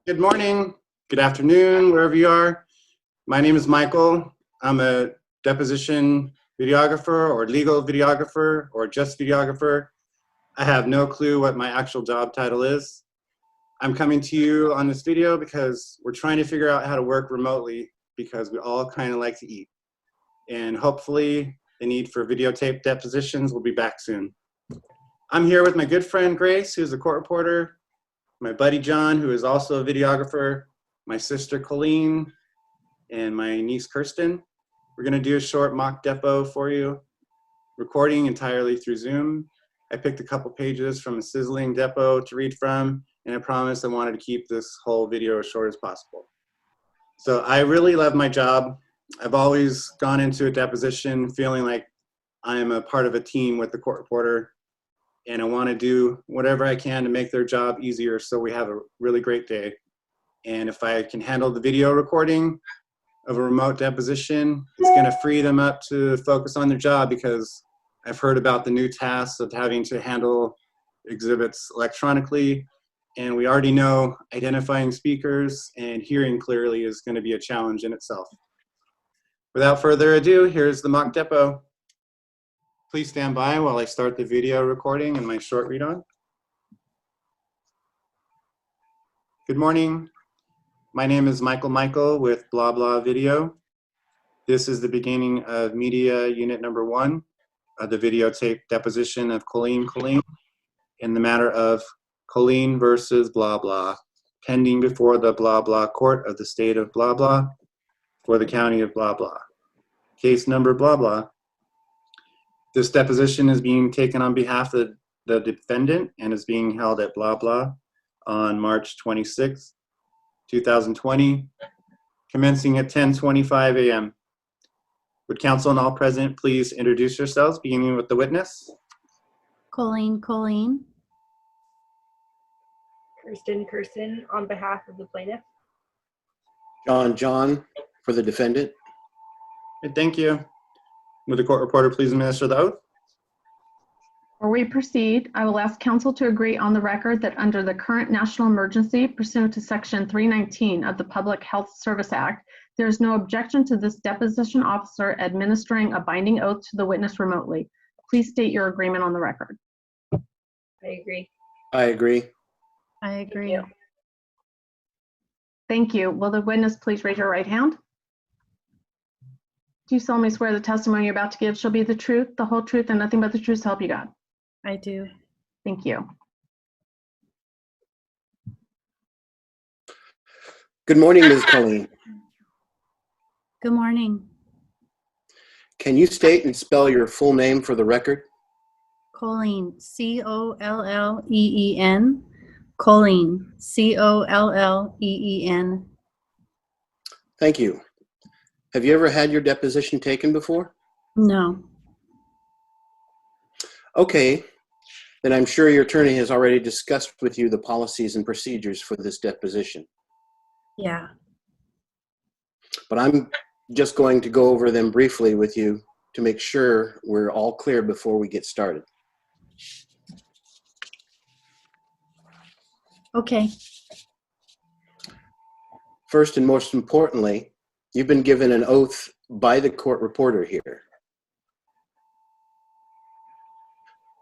Good morning, good afternoon, wherever you are. My name is Michael. I'm a deposition videographer or legal videographer or just videographer. I have no clue what my actual job title is. I'm coming to you on this video because we're trying to figure out how to work remotely because we all kind of like to eat. And hopefully the need for videotape depositions will be back soon. I'm here with my good friend Grace, who's a court reporter, my buddy John, who is also a videographer, my sister Colleen, and my niece Kirsten. We're gonna do a short mock depo for you, recording entirely through Zoom. I picked a couple pages from a sizzling depo to read from, and I promised I wanted to keep this whole video as short as possible. So I really love my job. I've always gone into a deposition feeling like I'm a part of a team with the court reporter, and I want to do whatever I can to make their job easier so we have a really great day. And if I can handle the video recording of a remote deposition, it's going to free them up to focus on their job, because I've heard about the new tasks of having to handle exhibits electronically, and we already know identifying speakers and hearing clearly is going to be a challenge in itself. Without further ado, here's the mock depo. Please stand by while I start the video recording and my short read-on. Good morning. My name is Michael with Blah Blah Video. This is the beginning of media unit number 1 of the videotape deposition of Colleen in the matter of Colleen versus Blah Blah, pending before the Blah Blah court of the state of Blah Blah for the county of Blah Blah. Case number Blah Blah. This deposition is being taken on behalf of the defendant and is being held at Blah Blah on March 26, 2020, commencing at 10:25 a.m. Would counsel and all present please introduce yourselves, beginning with the witness? Colleen. Kirsten, on behalf of the plaintiff. John, for the defendant. Good, thank you. Would the court reporter please administer the oath? Before we proceed, I will ask counsel to agree on the record that under the current national emergency pursuant to Section 319 of the Public Health Service Act, there is no objection to this deposition officer administering a binding oath to the witness remotely. Please state your agreement on the record. I agree. I agree. I agree. Thank you. Thank you. Will the witness please raise your right hand? Do you solemnly swear the testimony you're about to give shall be the truth, the whole truth, and nothing but the truth, so help you God? I do. Thank you. Good morning, Ms. Colleen. Good morning. Can you state and spell your full name for the record? Colleen, C-O-L-L-E-E-N. Colleen, C-O-L-L-E-E-N. Thank you. Have you ever had your deposition taken before? No. Okay, then I'm sure your attorney has already discussed with you the policies and procedures for this deposition. Yeah. But I'm just going to go over them briefly with you to make sure we're all clear before we get started. Okay. First and most importantly, you've been given an oath by the court reporter here.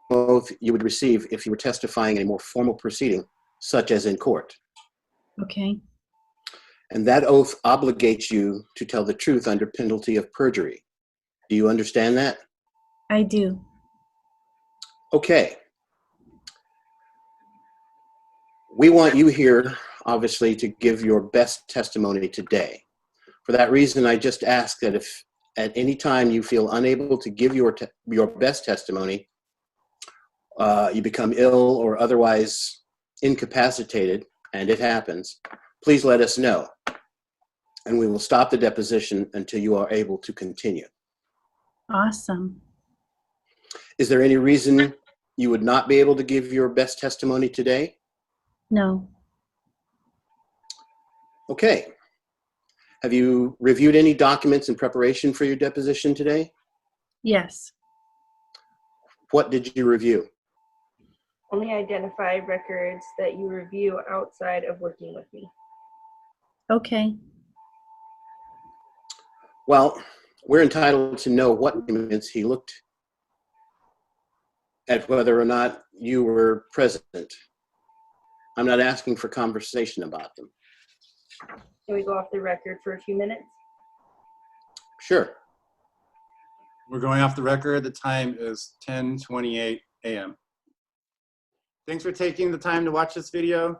Oath you would receive if you were testifying in a more formal proceeding, such as in court. Okay. And that oath obligates you to tell the truth under penalty of perjury. Do you understand that? I do. Okay. We want you here, obviously, to give your best testimony today. For that reason, I just ask that if at any time you feel unable to give your best testimony, you become ill or otherwise incapacitated, and it happens, please let us know, and we will stop the deposition until you are able to continue. Awesome. Is there any reason you would not be able to give your best testimony today? No. Okay. Have you reviewed any documents in preparation for your deposition today? Yes. What did you review? Only identify records that you review outside of working with me. Okay. Well, we're entitled to know what documents he looked at, whether or not you were present. I'm not asking for conversation about them. Can we go off the record for a few minutes? Sure. We're going off the record. The time is 10:28 a.m. Thanks for taking the time to watch this video.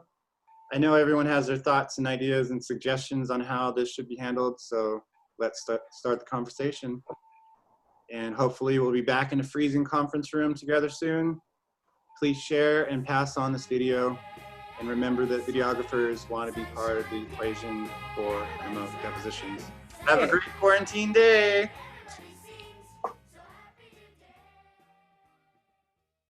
I know everyone has their thoughts and ideas and suggestions on how this should be handled, so let's start the conversation. And hopefully we'll be back in a freezing conference room together soon. Please share and pass on this video. And remember that videographers want to be part of the equation for remote depositions. Have a great quarantine day.